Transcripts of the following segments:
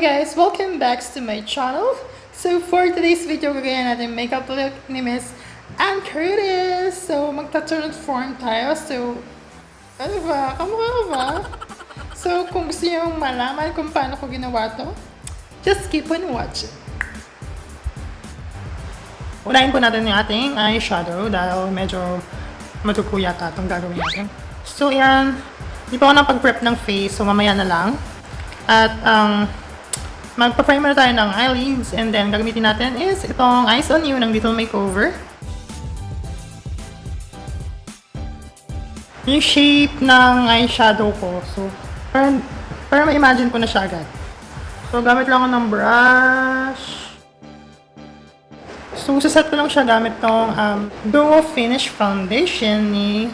guys! Welcome back to my channel. So for today's video, gagawin natin makeup look ni Miss Ann Curtis. So magta-transform tayo. So ano ba? Kamukha ko ba? So kung gusto nyo malaman kung paano ko ginawa to, just keep on watching. Unahin po natin yung ating eyeshadow dahil medyo matuko yata itong gagawin natin. So yan, hindi pa ako napag-prep ng face, so mamaya na lang. At magpa-primer tayo ng eyelids, and then gagamitin natin is itong Eyes on You ng Little Makeover. Yung shape ng eyeshadow ko, so para ma-imagine ko na siya agad. So gamit lang ako ng brush. So saset ko lang siya gamit tong Duo Finish Foundation ni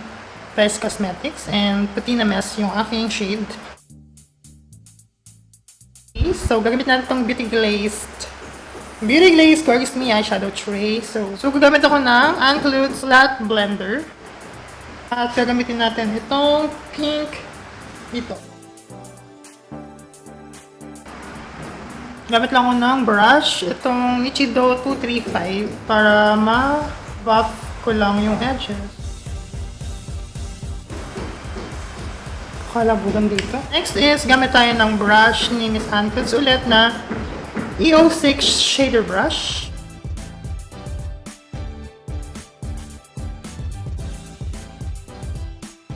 Beige Cosmetics, and Patina Mess yung aking shade. So, gagamit natin itong Beauty Glazed GorgeousMe Eyeshadow Tray. So gagamit ako ng Include Flat Blender. At gagamitin natin itong pink ito. Gamit lang ako ng brush, itong Nichido 235 para ma-buff ko lang yung edges. Kalabugan dito. Next is, gamit tayo ng brush ni Miss Ann Curtis ulit na EO6 Shader Brush.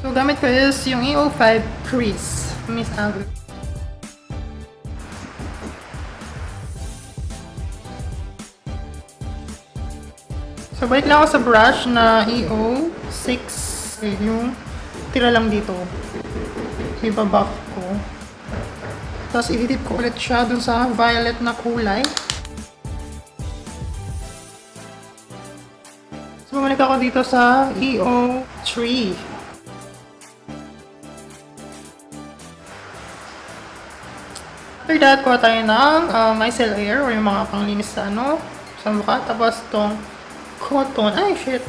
So, gamit ko is yung EO5 Crease, Miss Ann Curtis. So, balik lang ako sa brush na EO6. Yung tira lang dito. Ibabuff ko. Tapos i-dip ko ulit siya dun sa violet na kulay. So, bumalik ako dito sa EO3. After that, kuha tayo ng micellar air or yung mga panglinis sa sa mukha. Tapos itong cotton. Ay, shit!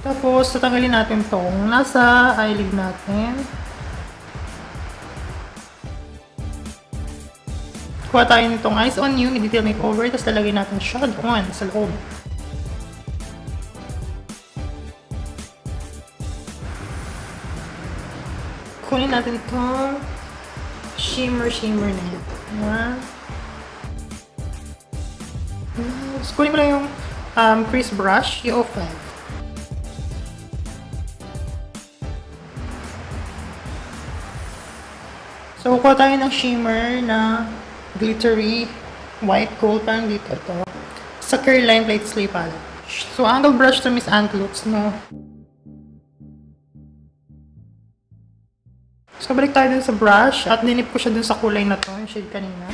Tapos, tatanggalin natin itong nasa eyelid natin. Kuha tayo nitong Eyes on You, Detail Makeover, tapos lalagay natin siya doon sa loob. Kunin natin itong shimmer na yun. Tapos kunin ko lang yung crease brush, yung 05. So, kuha tayo ng shimmer na glittery white gold, parang dito ito. Sa Curline Plate Sleep palette. So, angle brush to Miss Ann Curtis, no? So, balik tayo dun sa brush at dinip ko siya dun sa kulay na to, yung shade kanina.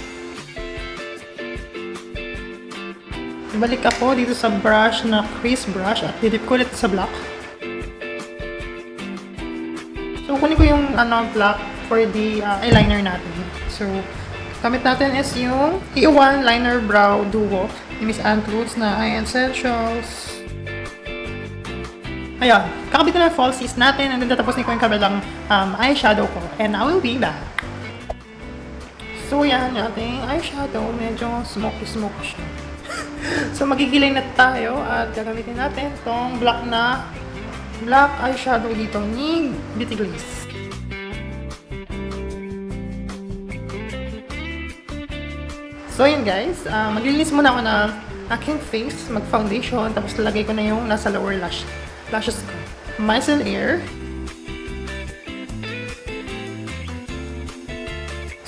Balik ako dito sa brush na crease brush at dinip ko ulit sa black. So, kunin ko yung black for the eyeliner natin. So, gamit natin is yung E1 Liner Brow Duo ni Miss Ann Curtis na Eye Essentials. Ayun, kakabit na ng falsies natin, and then tatapusin ko yung kabilang eyeshadow ko, and I will be back. So yan, yung ating eyeshadow, medyo smoky siya. So magigilay na tayo at gagamitin natin itong black eyeshadow dito ni Beauty Glaze. So yun guys, maglilinis muna ako ng aking face, mag-foundation, tapos lalagay ko na yung nasa lower lashes ko. Micellar air.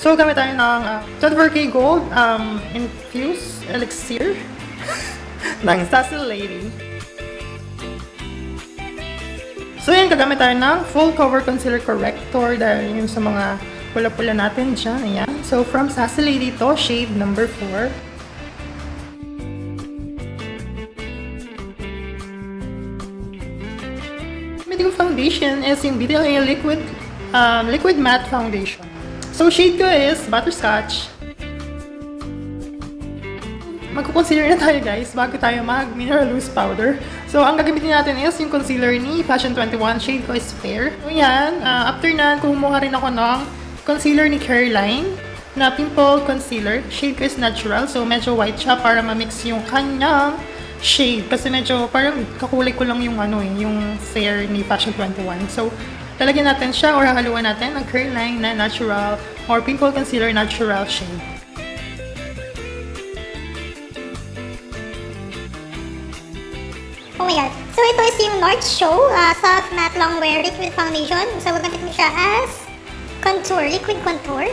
So gamit tayo ng 24K Gold Infused Elixir ng Sassy Lady. So yun, gagamit tayo ng Full Cover Concealer Corrector dahil yun sa mga pula-pula natin dyan. Ayan. So, from Sassy Lady to, shade number 4. Gamitin ko foundation is yung BTLA Liquid Matte Foundation. So, shade ko is Butterscotch. Magko-concealer na tayo guys bago tayo mag-mineral loose powder. So, ang gagamitin natin is yung concealer ni Fashion 21. Shade ko is Fair. So, yan. After na, kumuha rin ako ng concealer ni Caroline na pimple concealer. Shade ko is natural, so medyo white siya para ma-mix yung kanyang shade. Kasi medyo parang kakulay ko lang yung yung fair ni Fashion 21. So, lalagyan natin siya or haluan natin ng curl line na natural or pimple concealer natural shade. Oh my god. So, ito is yung North Show Soft Matte Longwear Liquid Foundation. So, gamit mo siya as contour, liquid contour.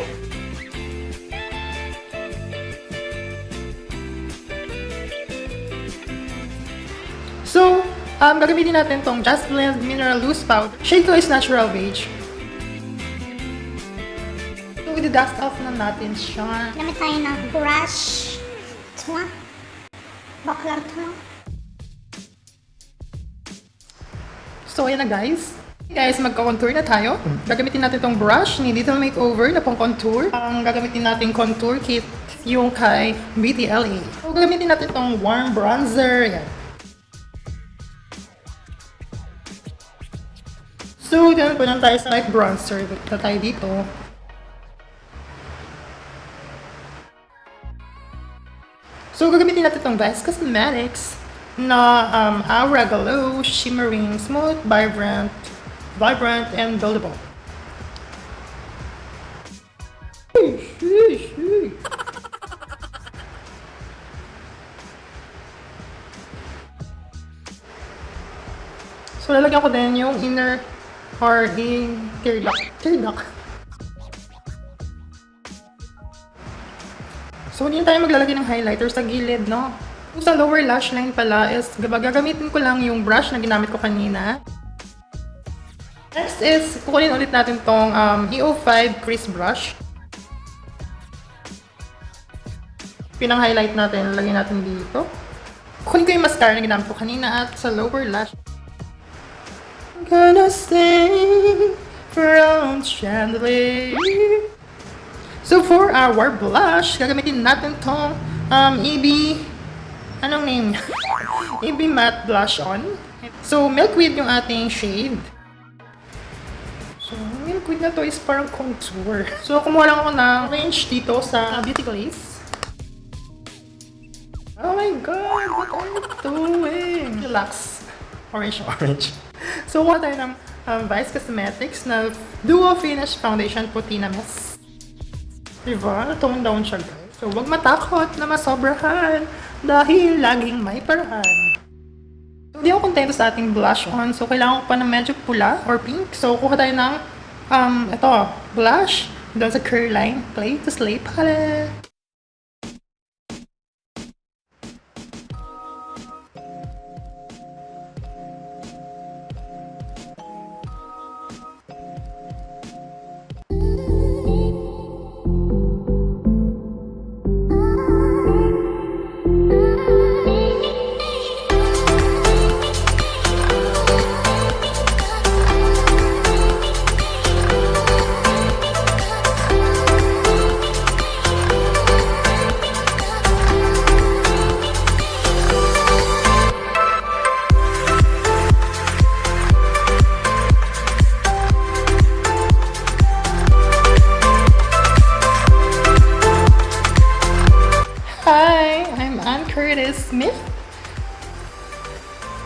So, gagamitin natin tong Just Blend Mineral Loose Powder. Shade ko is Natural Beige. So, i-dust off na natin siya. Gamit tayo ng brush. Ito. Baklang ito. So, ayan na guys. Guys, magka-contour na tayo. Gagamitin natin tong brush ni Little Makeover na pang contour. Ang gagamitin natin contour kit yung kay BTLA. So, gagamitin natin tong warm bronzer. Ayan. So, dyan po lang tayo sa light bronzer. Dito tayo dito. So, gagamitin natin itong Vice Cosmetics na Aura Glow, Shimmering, Smooth, Vibrant, and Buildable. So, lalagyan ko din yung inner or in tear duct. So, hindi tayo maglalagay ng highlighter sa gilid, no? Sa lower lash line pala is gagamitin ko lang yung brush na ginamit ko kanina. Next is, kukunin ulit natin tong EO5 crease brush. Pinang-highlight natin, lalagyan natin dito. Kukunin ko yung mascara na ginamit ko kanina at sa lower lash. I'm gonna stay from chandelier. So for our blush, gagamitin natin tong anong name niya? EB Matte Blush On. So milkweed yung ating shade. So milkweed na to is parang contour. So kumuha lang ako ng range dito sa Beauty Glaze. Oh my god, what are you doing? Relax. Orange. So kuha tayo ng Vice Cosmetics na Duo Finish Foundation Puti na Mess. Diba? Tone down siya guys. So huwag matakot na masobrahan dahil laging may paraan. So hindi ako kontento sa ating blush on. So kailangan ko pa ng medyo pula or pink. So kuha tayo ng ito, blush doon sa curl line. Play to Slay palette. Smith?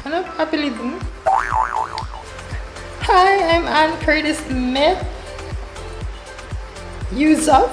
Ano apelido mo? Hi, I'm Ann Curtis Smith. Use up.